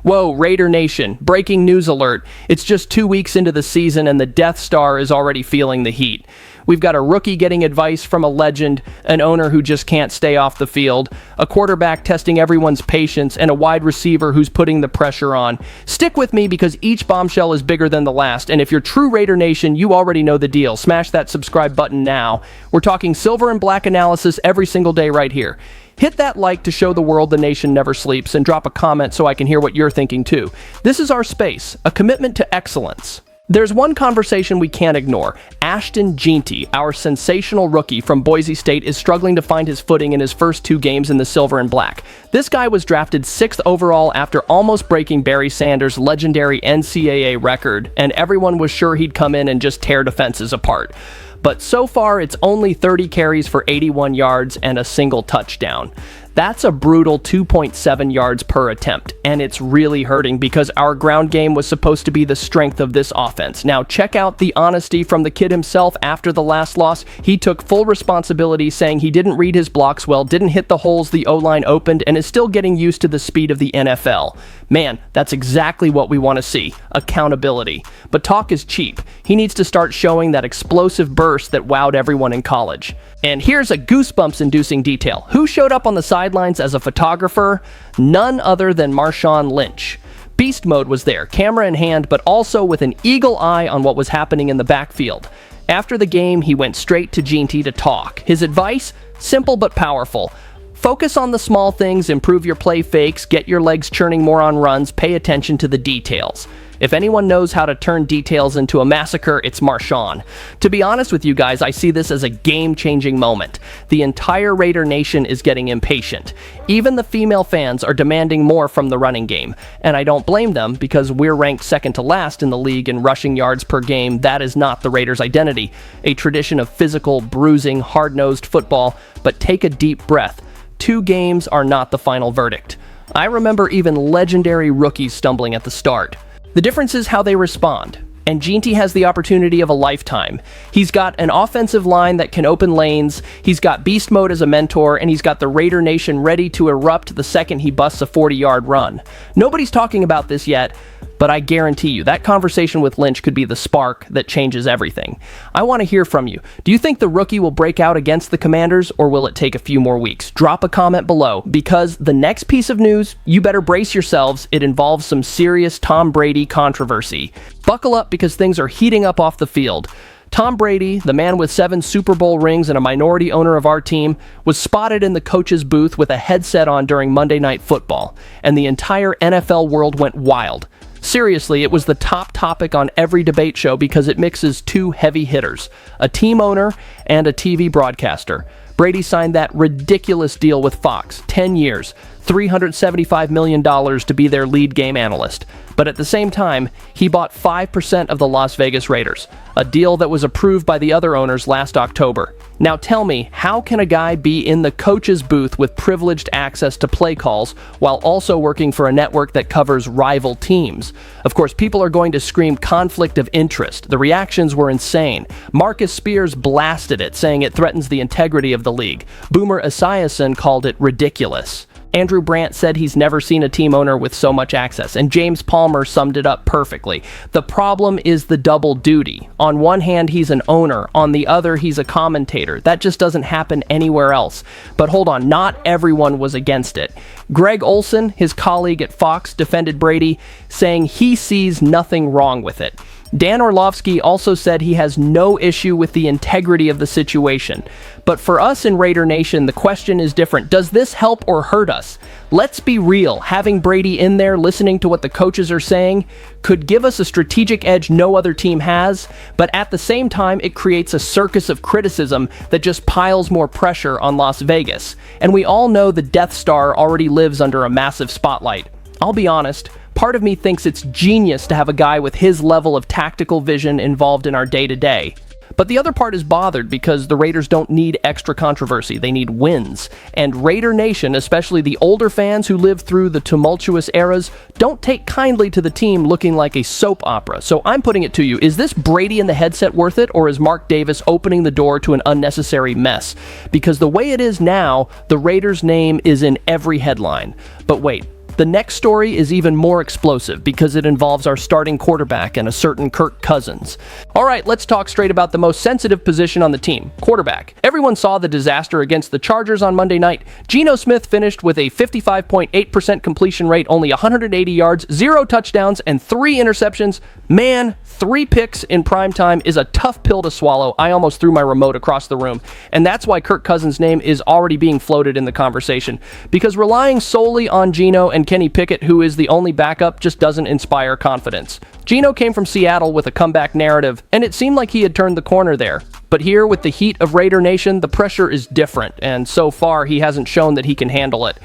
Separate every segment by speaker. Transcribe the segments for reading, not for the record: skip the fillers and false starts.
Speaker 1: Whoa, Raider Nation, breaking news alert. It's just 2 weeks into the season and the Death Star is already feeling the heat. We've got a rookie getting advice from a legend, an owner who just can't stay off the field, a quarterback testing everyone's patience, and a wide receiver who's putting the pressure on. Stick with me because each bombshell is bigger than the last, and if you're true Raider Nation, you already know the deal. Smash that subscribe button now. We're talking silver and black analysis every single day right here. Hit that like to show the world the nation never sleeps, and drop a comment so I can hear what you're thinking too. This is our space, a commitment to excellence. There's one conversation we can't ignore. Ashton Jeanty, our sensational rookie from Boise State, is struggling to find his footing in his first 2 games in the silver and black. This guy was drafted 6th overall after almost breaking Barry Sanders' legendary NCAA record, and everyone was sure he'd come in and just tear defenses apart. But so far, it's only 30 carries for 81 yards and a single touchdown. That's a brutal 2.7 yards per attempt, and it's really hurting because our ground game was supposed to be the strength of this offense. Now, check out the honesty from the kid himself after the last loss. He took full responsibility, saying he didn't read his blocks well, didn't hit the holes the O-line opened, and is still getting used to the speed of the NFL. Man, that's exactly what we want to see, accountability. But talk is cheap. He needs to start showing that explosive burst that wowed everyone in college. And here's a goosebumps-inducing detail. Who showed up on the sidelines as a photographer? None other than Marshawn Lynch. Beast mode was there, camera in hand, but also with an eagle eye on what was happening in the backfield. After the game, he went straight to Jeanty to talk. His advice? Simple but powerful. Focus on the small things, improve your play fakes, get your legs churning more on runs, pay attention to the details. If anyone knows how to turn details into a massacre, it's Marshawn. To be honest with you guys, I see this as a game-changing moment. The entire Raider Nation is getting impatient. Even the female fans are demanding more from the running game. And I don't blame them because we're ranked second to last in the league in rushing yards per game. That is not the Raiders' identity. A tradition of physical, bruising, hard-nosed football. But take a deep breath. 2 games are not the final verdict. I remember even legendary rookies stumbling at the start. The difference is how they respond, and Jeanty has the opportunity of a lifetime. He's got an offensive line that can open lanes, he's got beast mode as a mentor, and he's got the Raider Nation ready to erupt the second he busts a 40-yard run. Nobody's talking about this yet, but I guarantee you, that conversation with Lynch could be the spark that changes everything. I want to hear from you. Do you think the rookie will break out against the Commanders, or will it take a few more weeks? Drop a comment below, because the next piece of news, you better brace yourselves, it involves some serious Tom Brady controversy. Buckle up because things are heating up off the field. Tom Brady, the man with 7 Super Bowl rings and a minority owner of our team, was spotted in the coach's booth with a headset on during Monday Night Football, and the entire NFL world went wild. Seriously, it was the top topic on every debate show because it mixes 2 heavy hitters, a team owner and a TV broadcaster. Brady signed that ridiculous deal with Fox, 10 years, $375 million to be their lead game analyst. But at the same time, he bought 5% of the Las Vegas Raiders, a deal that was approved by the other owners last October. Now tell me, how can a guy be in the coach's booth with privileged access to play calls while also working for a network that covers rival teams? Of course, people are going to scream conflict of interest. The reactions were insane. Marcus Spears blasted it, saying it threatens the integrity of the league. Boomer Esiason called it ridiculous. Andrew Brandt said he's never seen a team owner with so much access, and James Palmer summed it up perfectly. The problem is the double duty. On one hand, he's an owner. On the other, he's a commentator. That just doesn't happen anywhere else. But hold on, not everyone was against it. Greg Olson, his colleague at Fox, defended Brady, saying he sees nothing wrong with it. Dan Orlovsky also said he has no issue with the integrity of the situation. But for us in Raider Nation, the question is different. Does this help or hurt us? Let's be real. Having Brady in there, listening to what the coaches are saying, could give us a strategic edge no other team has, but at the same time, it creates a circus of criticism that just piles more pressure on Las Vegas. And we all know the Death Star already lives under a massive spotlight. I'll be honest, part of me thinks it's genius to have a guy with his level of tactical vision involved in our day-to-day. But the other part is bothered because the Raiders don't need extra controversy, they need wins. And Raider Nation, especially the older fans who lived through the tumultuous eras, don't take kindly to the team looking like a soap opera. So I'm putting it to you, is this Brady in the headset worth it, or is Mark Davis opening the door to an unnecessary mess? Because the way it is now, the Raiders' name is in every headline. But wait, The next story is even more explosive because it involves our starting quarterback and a certain Kirk Cousins. Alright, let's talk straight about the most sensitive position on the team, quarterback. Everyone saw the disaster against the Chargers on Monday night. Geno Smith finished with a 55.8% completion rate, only 180 yards, 0 touchdowns, and 3 interceptions. Man, 3 picks in prime time is a tough pill to swallow. I almost threw my remote across the room. And that's why Kirk Cousins' name is already being floated in the conversation. Because relying solely on Geno and Kenny Pickett, who is the only backup, just doesn't inspire confidence. Geno came from Seattle with a comeback narrative, and it seemed like he had turned the corner there. But here, with the heat of Raider Nation, the pressure is different, and so far he hasn't shown that he can handle it.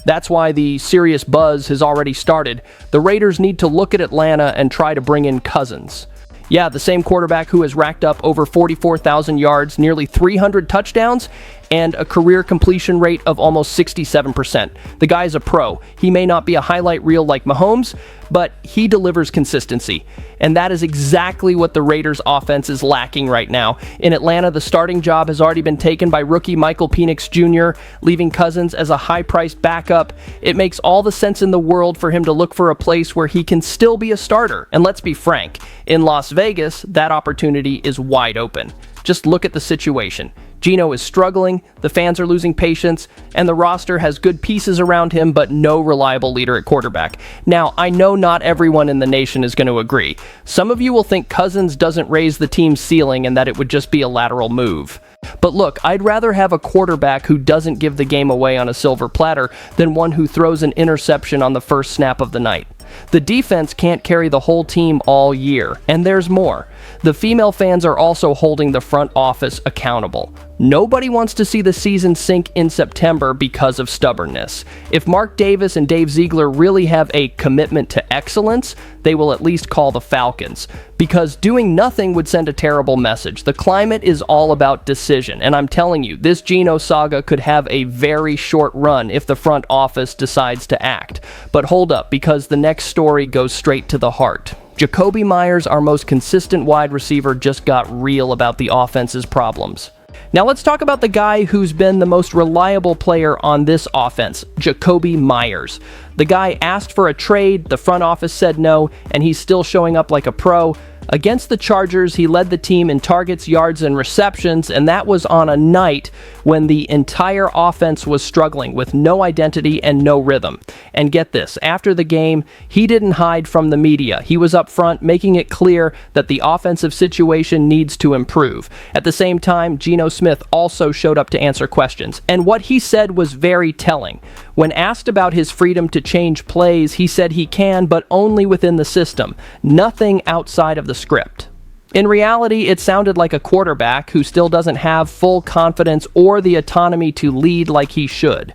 Speaker 1: That's why the serious buzz has already started. The Raiders need to look at Atlanta and try to bring in Cousins. Yeah, the same quarterback who has racked up over 44,000 yards, nearly 300 touchdowns, and a career completion rate of almost 67%. The guy's a pro. He may not be a highlight reel like Mahomes, but he delivers consistency. And that is exactly what the Raiders' offense is lacking right now. In Atlanta, the starting job has already been taken by rookie Michael Penix Jr., leaving Cousins as a high-priced backup. It makes all the sense in the world for him to look for a place where he can still be a starter. And let's be frank, in Las Vegas, that opportunity is wide open. Just look at the situation. Geno is struggling, the fans are losing patience, and the roster has good pieces around him, but no reliable leader at quarterback. Now, I know not everyone in the nation is going to agree. Some of you will think Cousins doesn't raise the team's ceiling and that it would just be a lateral move. But look, I'd rather have a quarterback who doesn't give the game away on a silver platter than one who throws an interception on the first snap of the night. The defense can't carry the whole team all year, and there's more. The female fans are also holding the front office accountable. Nobody wants to see the season sink in September because of stubbornness. If Mark Davis and Dave Ziegler really have a commitment to excellence, they will at least call the Falcons. Because doing nothing would send a terrible message. The climate is all about decision, and I'm telling you, this Geno saga could have a very short run if the front office decides to act. But hold up, because the next story goes straight to the heart. Jakobi Meyers, our most consistent wide receiver, just got real about the offense's problems. Now let's talk about the guy who's been the most reliable player on this offense, Jakobi Meyers. The guy asked for a trade, the front office said no, and he's still showing up like a pro. Against the Chargers, he led the team in targets, yards, and receptions, and that was on a night when the entire offense was struggling with no identity and no rhythm. And get this, after the game, he didn't hide from the media. He was up front, making it clear that the offensive situation needs to improve. At the same time, Geno Smith also showed up to answer questions, and what he said was very telling. When asked about his freedom to change plays, he said he can, but only within the system, nothing outside of the script. In reality, it sounded like a quarterback who still doesn't have full confidence or the autonomy to lead like he should.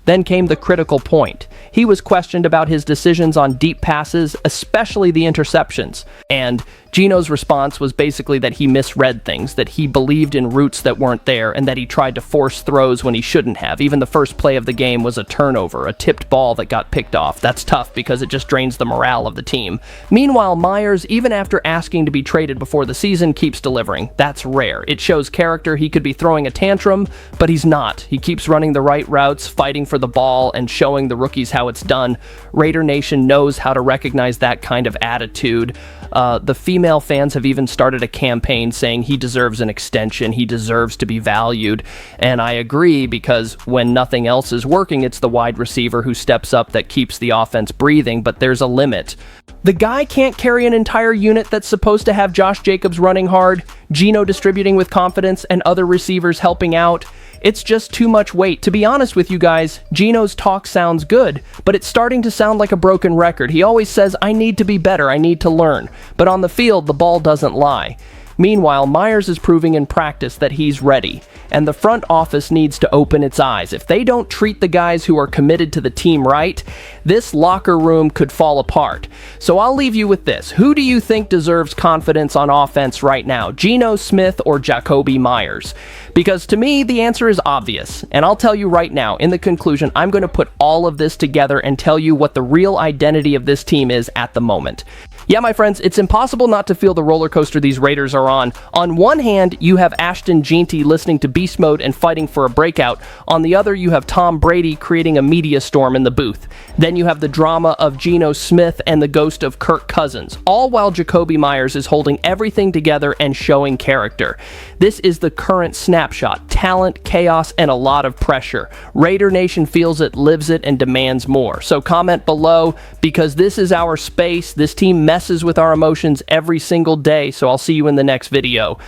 Speaker 1: Then came the critical point. He was questioned about his decisions on deep passes, especially the interceptions. And Geno's response was basically that he misread things, that he believed in routes that weren't there, and that he tried to force throws when he shouldn't have. Even the first play of the game was a turnover, a tipped ball that got picked off. That's tough because it just drains the morale of the team. Meanwhile, Meyers, even after asking to be traded before the season, keeps delivering. That's rare. It shows character. He could be throwing a tantrum, but he's not. He keeps running the right routes, fighting for the ball, and showing the rookies how it's done. Raider Nation knows how to recognize that kind of attitude. The female fans have even started a campaign saying he deserves an extension, he deserves to be valued, and I agree, because when nothing else is working, it's the wide receiver who steps up that keeps the offense breathing, but there's a limit. The guy can't carry an entire unit that's supposed to have Josh Jacobs running hard, Geno distributing with confidence, and other receivers helping out. It's just too much weight. To be honest with you guys, Geno's talk sounds good, but it's starting to sound like a broken record. He always says, I need to be better, I need to learn. But on the field, the ball doesn't lie. Meanwhile, Meyers is proving in practice that he's ready, and the front office needs to open its eyes. If they don't treat the guys who are committed to the team right, this locker room could fall apart. So I'll leave you with this. Who do you think deserves confidence on offense right now, Geno Smith or Jakobi Meyers? Because to me, the answer is obvious, and I'll tell you right now, in the conclusion, I'm going to put all of this together and tell you what the real identity of this team is at the moment. Yeah, my friends, it's impossible not to feel the roller coaster these Raiders are are on. On one hand, you have Ashton Jeanty listening to Beast Mode and fighting for a breakout. On the other, you have Tom Brady creating a media storm in the booth. Then you have the drama of Geno Smith and the ghost of Kirk Cousins, all while Jacoby Myers is holding everything together and showing character. This is the current snapshot: talent, chaos, and a lot of pressure. Raider Nation feels it, lives it, and demands more. So comment below, because this is our space. This team messes with our emotions every single day, so I'll see you in the next video.